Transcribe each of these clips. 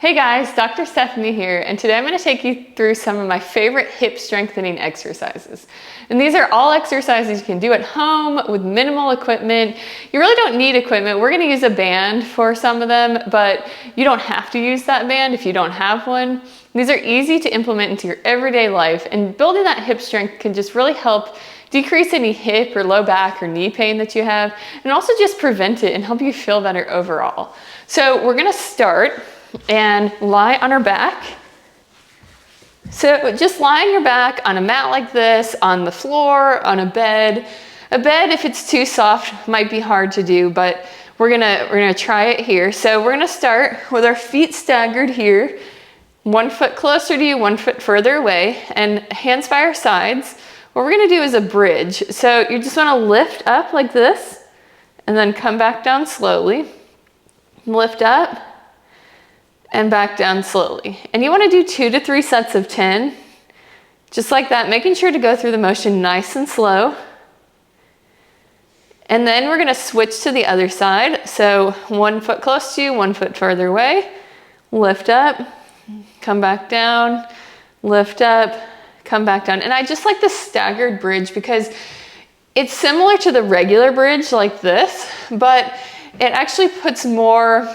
Hey guys, Dr. Stephanie here, and today I'm going to take you through some of my favorite hip strengthening exercises. And these are all exercises you can do at home with minimal equipment. You really don't need equipment. We're going to use a band for some of them, but you don't have to use that band if you don't have one. These are easy to implement into your everyday life, and building that hip strength can just really help decrease any hip or low back or knee pain that you have, and also just prevent it and help you feel better overall. So we're going to start and lie on our back. So just lie on your back on a mat like this, on the floor, on a bed. A bed, if it's too soft, might be hard to do, but we're gonna try it here. So we're gonna start with our feet staggered here, 1 foot closer to you, 1 foot further away, and hands by our sides. What we're gonna do is a bridge. So you just wanna lift up like this, and then come back down slowly. Lift up, and back down slowly. And you want to do 2 to 3 sets of 10, just like that, making sure to go through the motion nice and slow. And then we're going to switch to the other side. So 1 foot close to you, 1 foot further away. Lift up, come back down, lift up, come back down. And I just like the staggered bridge because it's similar to the regular bridge like this, but it actually puts more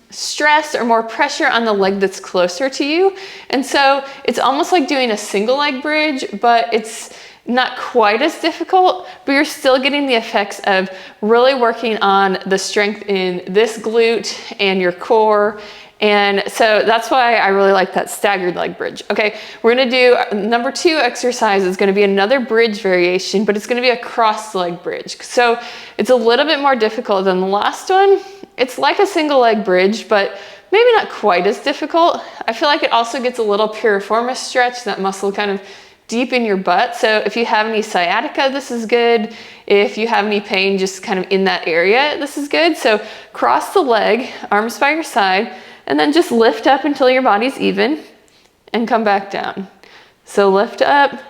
stress or more pressure on the leg that's closer to you. And so it's almost like doing a single leg bridge, but it's not quite as difficult, but you're still getting the effects of really working on the strength in this glute and your core. And so that's why I really like that staggered leg bridge. Okay, we're gonna do number 2 exercise is gonna be another bridge variation, but it's gonna be a cross leg bridge. So it's a little bit more difficult than the last one. It's like a single leg bridge, but maybe not quite as difficult. I feel like it also gets a little piriformis stretch, that muscle kind of deep in your butt. So if you have any sciatica, this is good. If you have any pain just kind of in that area, this is good. So cross the leg, arms by your side, and then just lift up until your body's even and come back down. So lift up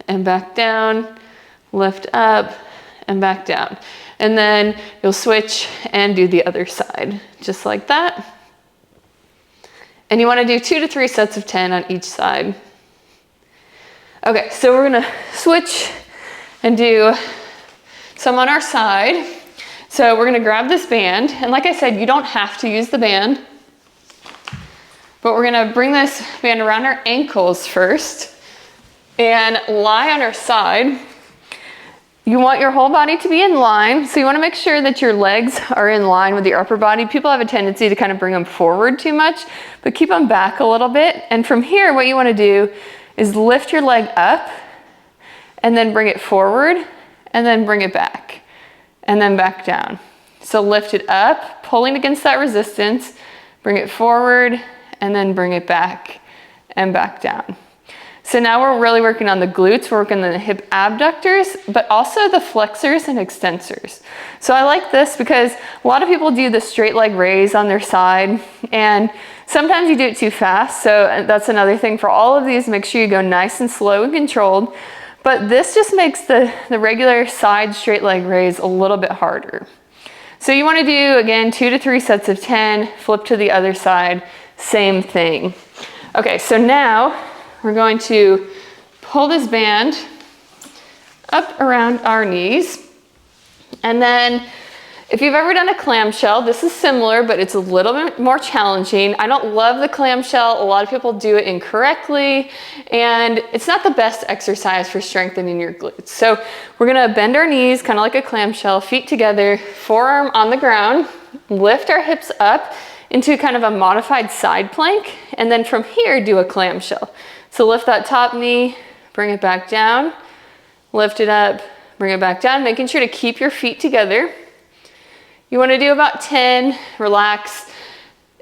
and back down, lift up and back down. And then you'll switch and do the other side, just like that. And you want to do 2 to 3 sets of 10 on each side. Okay, so we're gonna switch and do some on our side. So we're gonna grab this band, and like I said, you don't have to use the band, but we're gonna bring this band around our ankles first and lie on our side. You want your whole body to be in line, so you want to make sure that your legs are in line with your upper body. People have a tendency to kind of bring them forward too much, but keep them back a little bit. And from here, what you want to do is lift your leg up and then bring it forward and then bring it back and then back down. So lift it up, pulling against that resistance, bring it forward and then bring it back and back down. So now we're really working on the glutes, we're working on the hip abductors, but also the flexors and extensors. So I like this because a lot of people do the straight leg raise on their side, and sometimes you do it too fast. So that's another thing for all of these, make sure you go nice and slow and controlled. But this just makes the regular side straight leg raise a little bit harder. So you want to do, again, 2 to 3 sets of 10, flip to the other side, same thing. Okay, so now we're going to pull this band up around our knees. And then if you've ever done a clamshell, this is similar, but it's a little bit more challenging. I don't love the clamshell. A lot of people do it incorrectly, and it's not the best exercise for strengthening your glutes. So we're gonna bend our knees, kind of like a clamshell, feet together, forearm on the ground, lift our hips up into kind of a modified side plank, and then from here, do a clamshell. So lift that top knee, bring it back down, lift it up, bring it back down, making sure to keep your feet together. You want to do about 10, relax,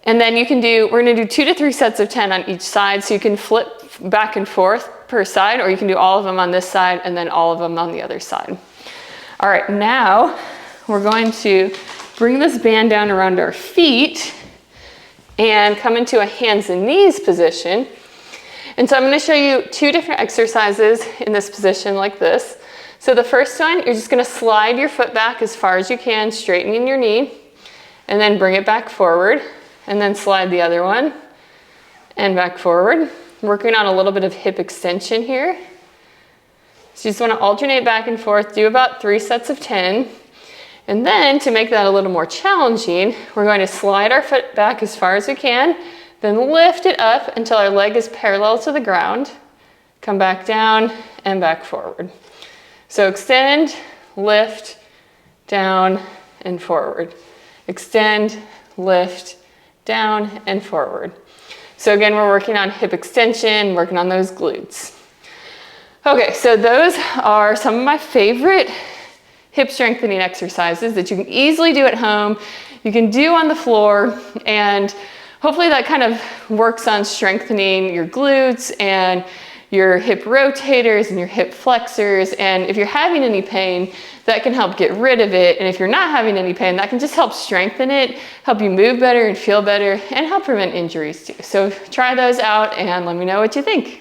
and then you can do, we're going to do 2 to 3 sets of 10 on each side, so you can flip back and forth per side, or you can do all of them on this side and then all of them on the other side. All right, now we're going to bring this band down around our feet and come into a hands and knees position. And so I'm going to show you 2 different exercises in this position like this. So the first one, you're just going to slide your foot back as far as you can, straightening your knee, and then bring it back forward, and then slide the other one, and back forward. Working on a little bit of hip extension here. So you just want to alternate back and forth, do about 3 sets of 10. And then to make that a little more challenging, we're going to slide our foot back as far as we can, then lift it up until our leg is parallel to the ground. Come back down and back forward. So extend, lift, down and forward. Extend, lift, down and forward. So again, we're working on hip extension, working on those glutes. Okay, so those are some of my favorite hip strengthening exercises that you can easily do at home, you can do on the floor, and hopefully that kind of works on strengthening your glutes and your hip rotators and your hip flexors. And if you're having any pain, that can help get rid of it. And if you're not having any pain, that can just help strengthen it, help you move better and feel better, and help prevent injuries too. So try those out and let me know what you think.